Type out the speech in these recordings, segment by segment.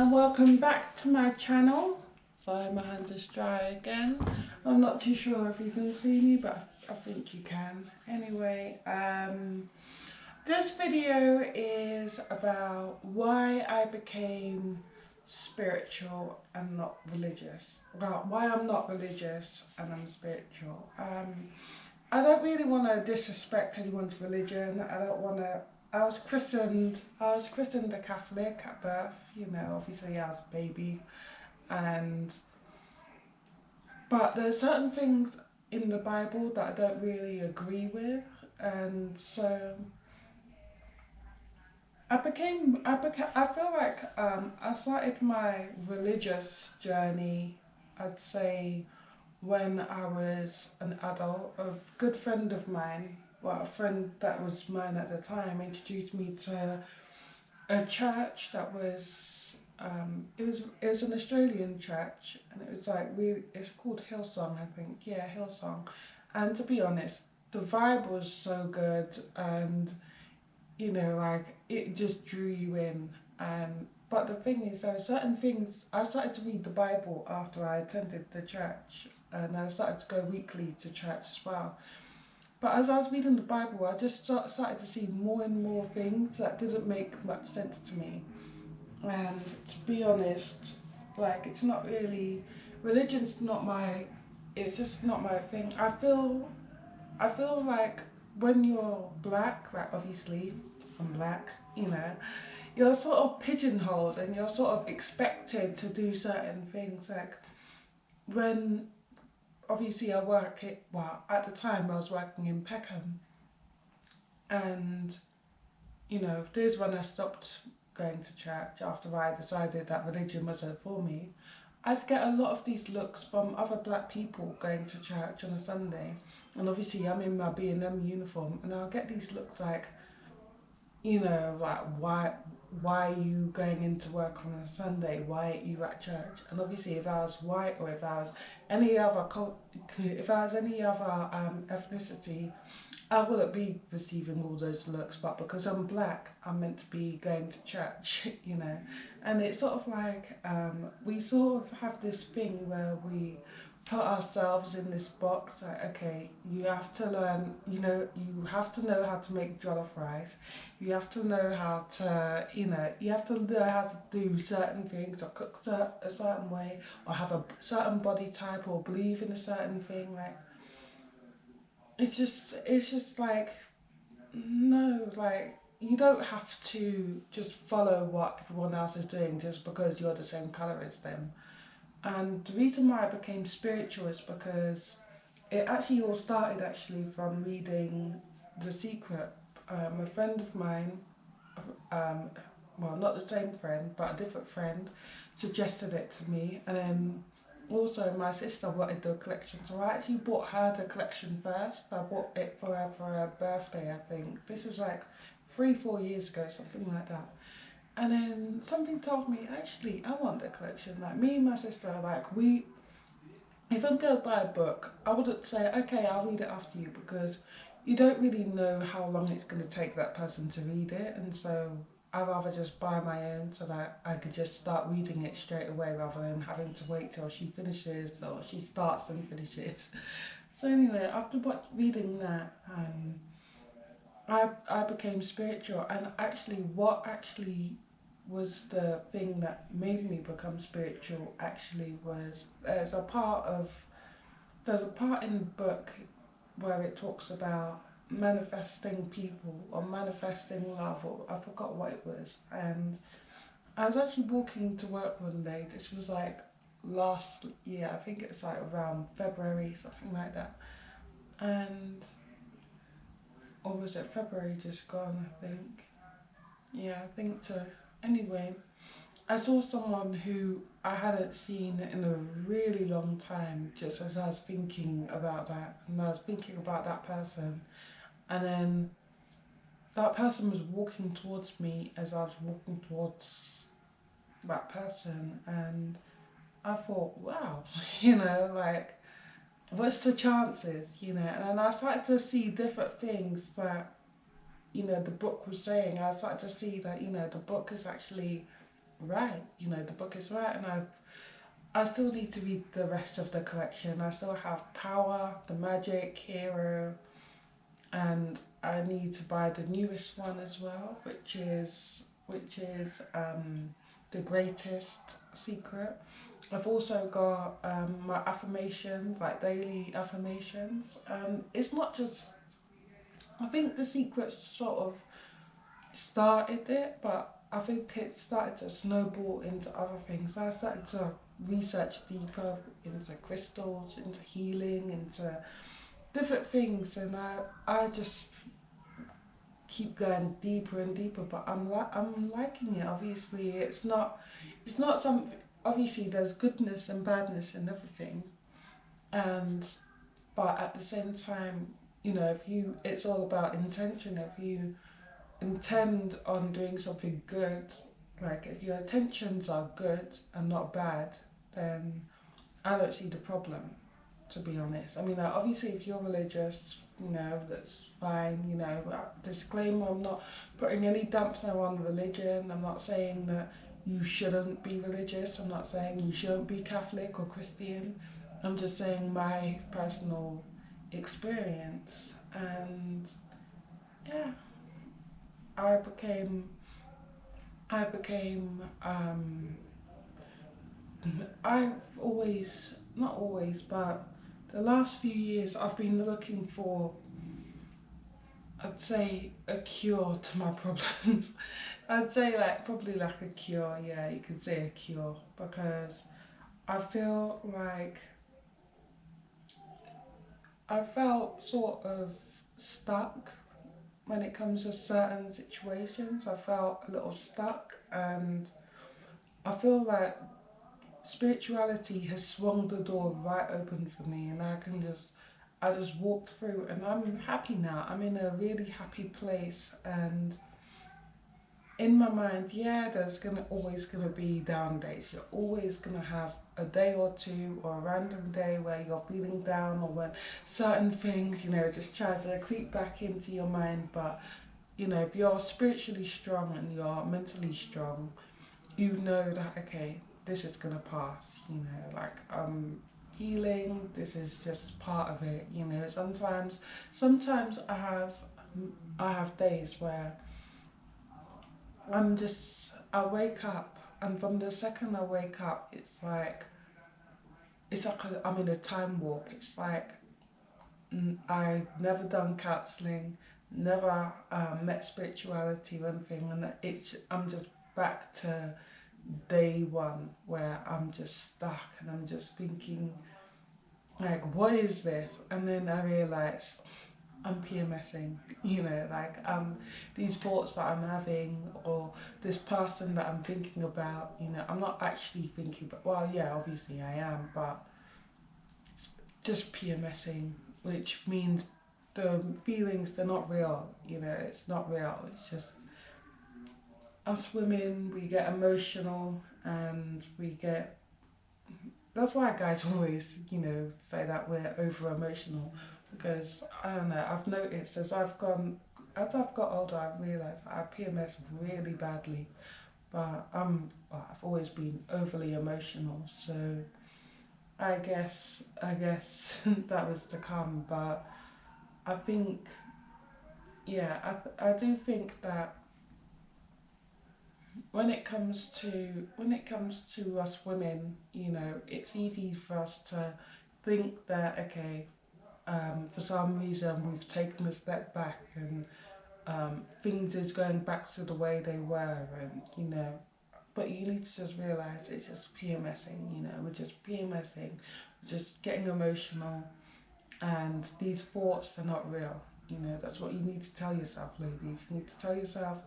and welcome back to my channel. Sorry, my hand is dry again. I'm not too sure if you can see me, but I think you can. Anyway, this video is about why I became spiritual and not religious. Well, why I'm not religious and I'm spiritual. I don't really want to disrespect anyone's religion. I don't want to. I was christened a Catholic at birth. You know, obviously I was a baby, but there's certain things in the Bible that I don't really agree with, and so I feel like I started my religious journey, I'd say, when I was an adult. A good friend of mine, well, a friend that was mine at the time, introduced me to a church that was, it was an Australian church, and it was like it's called Hillsong, I think. Yeah, Hillsong. And to be honest, the vibe was so good, and like it just drew you in. And but the thing is, there are certain things. I started to read the Bible after I attended the church, and I started to go weekly to church as well. But as I was reading the Bible, I just started to see more and more things that didn't make much sense to me. And to be honest, like, it's not really, religion's not my, it's just not my thing. I feel like when you're black, like, obviously I'm black, you're sort of pigeonholed and you're sort of expected to do certain things. Like, when obviously well, at the time I was working in Peckham, and this is when I stopped going to church after I decided that religion wasn't for me. I'd get a lot of these looks from other black people going to church on a Sunday, and obviously I'm in my B&M uniform, and I'll get these looks like, like, why are you going into work on a Sunday? Why aren't you at church? And obviously, if I was white, or if I was any other ethnicity, I wouldn't be receiving all those looks. But because I'm black, I'm meant to be going to church, And it's sort of like, we sort of have this thing where we put ourselves in this box, like, okay, you have to learn, you have to know how to make jollof rice, you have to know how to, you have to know how to do certain things, or cook a certain way, or have a certain body type, or believe in a certain thing. Like, it's just like, no, like, you don't have to just follow what everyone else is doing just because you're the same colour as them. And the reason why I became spiritual is because it actually all started from reading The Secret. A friend of mine, um, well, not the same friend, but a different friend, suggested it to me. And then also my sister wanted the collection, so I actually bought her the collection first. I bought it for her birthday, I think. This was like 3-4 years ago, something like that. And then something told me, actually, I want the collection. Like, me and my sister, like, if I'm going to buy a book, I wouldn't say, okay, I'll read it after you, because you don't really know how long it's going to take that person to read it. And so I'd rather just buy my own, so that I could just start reading it straight away, rather than having to wait till she finishes, or she starts and finishes. So anyway, after reading that, I became spiritual. And actually, what actually was the thing that made me become spiritual actually was, there's a part in the book where it talks about manifesting people, or manifesting love, or I forgot what it was. And I was actually walking to work one day. This was like last year, I think it was like around February, something like that. And, or was it February just gone, I think? Yeah, I think so. Anyway, I saw someone who I hadn't seen in a really long time, just as I was thinking about that. And I was thinking about that person. And then that person was walking towards me as I was walking towards that person. And I thought, wow, like, what's the chances, And then I started to see different things that, the book was saying. I started to see that, the book is actually right. You know, the book is right, and I still need to read the rest of the collection. I still have Power, The Magic, Hero, and I need to buy the newest one as well, which is The Greatest Secret. I've also got my affirmations, like daily affirmations. It's not just, I think The Secret sort of started it, but I think it started to snowball into other things. I started to research deeper into crystals, into healing, into different things, and I just keep going deeper and deeper. But I'm liking it. Obviously, it's not something. Obviously, there's goodness and badness in everything, and but at the same time, you know, if you, it's all about intention. If you intend on doing something good, like if your intentions are good and not bad, then I don't see the problem, to be honest. I mean, obviously, if you're religious, you know, that's fine, you know. Disclaimer, I'm not putting any dampener on religion. I'm not saying that you shouldn't be religious. I'm not saying you shouldn't be Catholic or Christian. I'm just saying my personal experience. And yeah, I became, I became, I've always, not always, but the last few years I've been looking for, I'd say, a cure to my problems. I'd say like probably like a cure, yeah, you could say a cure, because I feel like I felt sort of stuck when it comes to certain situations. I felt a little stuck, and I feel like spirituality has swung the door right open for me, and I just walked through, and I'm happy now. I'm in a really happy place, and in my mind, yeah, there's gonna always gonna be down days. You're always gonna have a day or two or a random day where you're feeling down, or when certain things, you know, just try to creep back into your mind. But you know, if you're spiritually strong and you're mentally strong, you know that okay, this is gonna pass. You know, like healing. This is just part of it. You know, sometimes I have days where I wake up, and from the second I wake up, I'm in a time warp. It's like I've never done counselling, never met spirituality or anything, and I'm just back to day one where I'm just stuck and I'm just thinking like, what is this? And then I realise I'm PMSing, you know, like these thoughts that I'm having, or this person that I'm thinking about, you know, I'm not actually thinking about, well, yeah, obviously I am, but just PMSing, which means the feelings, they're not real, you know, it's not real, it's just us women, we get emotional, and that's why guys always, you know, say that we're over emotional, because I don't know. I've noticed as I've got older, I've realised I PMS really badly, but I've always been overly emotional. So I guess that was to come. But I think, yeah, I do think that when it comes to us women, you know, it's easy for us to think that okay, for some reason we've taken a step back, and things is going back to the way they were, and you know, but you need to just realize it's just PMSing. You know, we're just PMSing, we're just getting emotional, and these thoughts are not real. You know, that's what you need to tell yourself, ladies. You need to tell yourself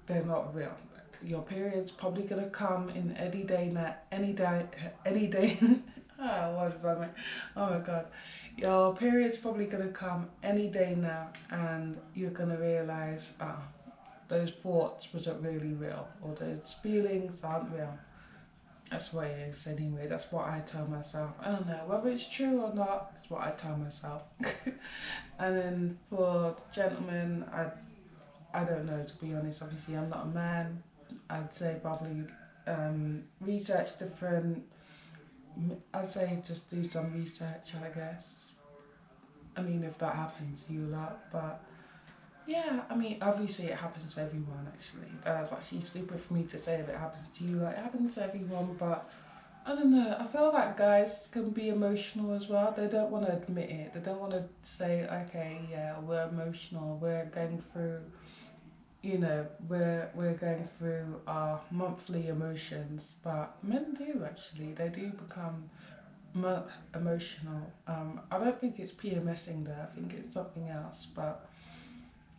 they're not real. Your period's probably gonna come in any day now, any day. What is that? Oh my god. Your period's probably gonna come any day now, and you're gonna realize, those thoughts wasn't really real, or those feelings aren't real. That's what it is anyway. That's what I tell myself. I don't know whether it's true or not. That's what I tell myself. And then for the gentlemen, I don't know, to be honest. Obviously, I'm not a man. I'd say probably. research different, I'd say just do some research, I guess. I mean, if that happens to you a lot, but yeah, I mean, obviously it happens to everyone actually. That's actually stupid for me to say if it happens to you, like, it happens to everyone, but I don't know. I feel like guys can be emotional as well. They don't want to admit it. They don't want to say, okay, yeah, we're emotional. We're going through, we're going through our monthly emotions. But men do actually. They do become emotional. I don't think it's PMSing there. I think it's something else. But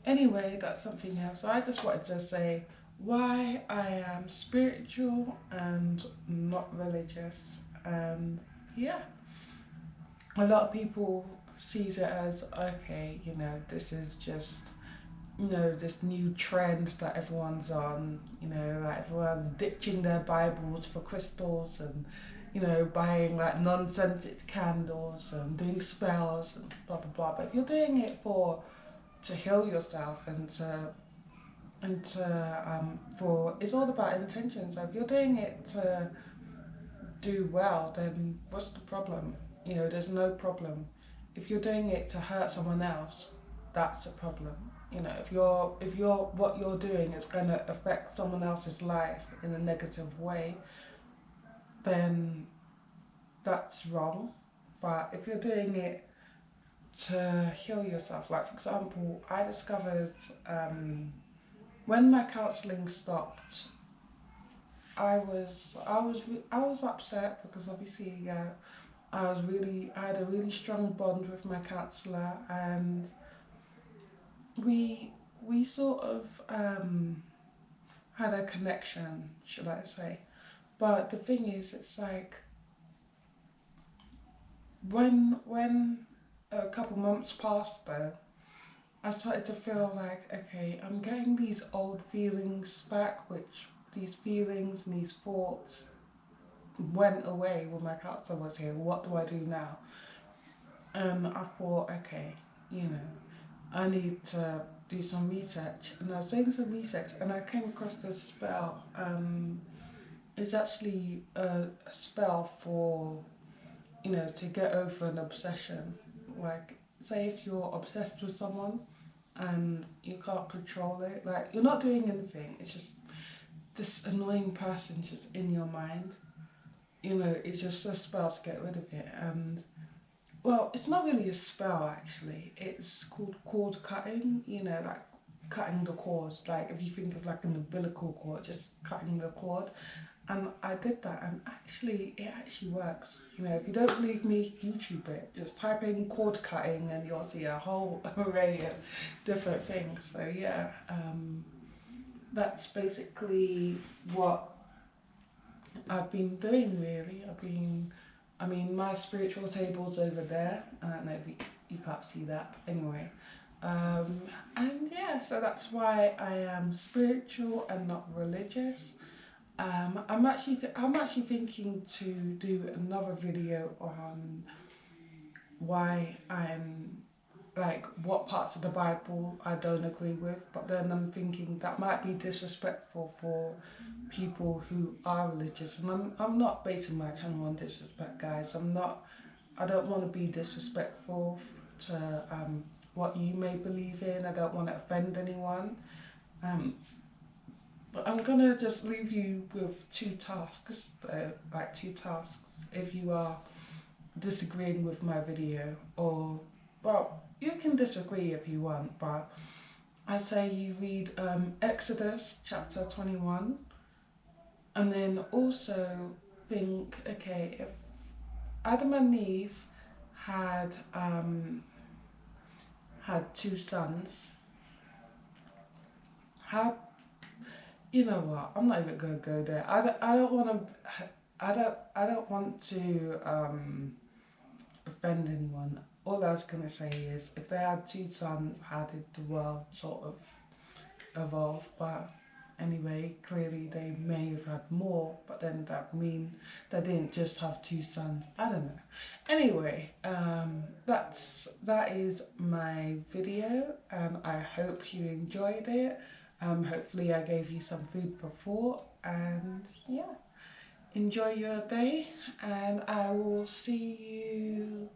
anyway, that's something else. So I just wanted to say why I am spiritual and not religious. And yeah, a lot of people sees it as, okay, this is just, this new trend that everyone's on, like everyone's ditching their Bibles for crystals and, buying like non-scented candles and doing spells and blah blah blah. But if you're doing it to heal yourself and for, it's all about intention. So if you're doing it to do well, then what's the problem? There's no problem. If you're doing it to hurt someone else, that's a problem. If you're what you're doing is going to affect someone else's life in a negative way, then that's wrong. But if you're doing it to heal yourself, like for example, I discovered when my counselling stopped, I was upset because obviously, yeah, I had a really strong bond with my counsellor, and we sort of had a connection, should I say. But the thing is, it's like when a couple months passed though, I started to feel like, okay, I'm getting these old feelings back, which these feelings and these thoughts went away when my counsellor was here. What do I do now? And I thought, okay, I need to do some research. And I was doing some research and I came across this spell. It's actually a spell for, to get over an obsession. Like, say if you're obsessed with someone and you can't control it, like you're not doing anything, it's just this annoying person just in your mind. It's just a spell to get rid of it. And well, it's not really a spell actually. It's called cord cutting. Like cutting the cord. Like if you think of like an umbilical cord, just cutting the cord. And I did that, and actually, it actually works. If you don't believe me, YouTube it. Just type in cord cutting, and you'll see a whole array of different things. So yeah, that's basically what I've been doing really. My spiritual table's over there. I don't know if you can't see that, but anyway. And yeah, so that's why I am spiritual and not religious. I'm actually thinking to do another video on why I'm, like, what parts of the Bible I don't agree with, but then I'm thinking that might be disrespectful for people who are religious, and I'm not basing my channel on disrespect, guys. I don't want to be disrespectful to what you may believe in. I don't want to offend anyone. But I'm gonna just leave you with two tasks, if you are disagreeing with my video, or, well, you can disagree if you want, but I say you read Exodus chapter 21, and then also think, okay, if Adam and Eve had two sons, how, you know what? I'm not even gonna go there. I don't want to. I don't want to offend anyone. All I was gonna say is, if they had two sons, how did the world sort of evolve? But anyway, clearly they may have had more, but then that mean they didn't just have two sons. I don't know. Anyway, that is my video, and I hope you enjoyed it. Hopefully I gave you some food for thought, and yeah, enjoy your day, and I will see you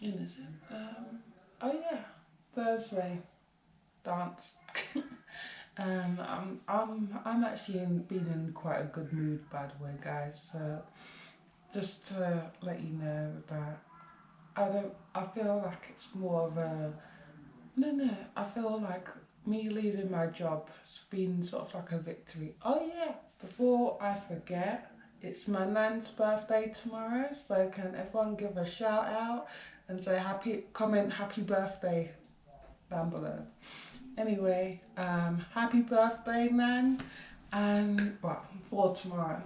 in, is it? Oh yeah, Thursday dance. I'm actually been in quite a good mood, by the way, guys. So just to let you know that I feel like it's more of a, no, I feel like me leaving my job has been sort of like a victory. Oh yeah, before I forget, it's my nan's birthday tomorrow, so can everyone give a shout out and say comment happy birthday down below. Anyway, happy birthday, Nan, and well, for tomorrow.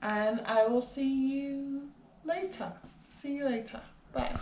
And I will see you later. See you later. Bye.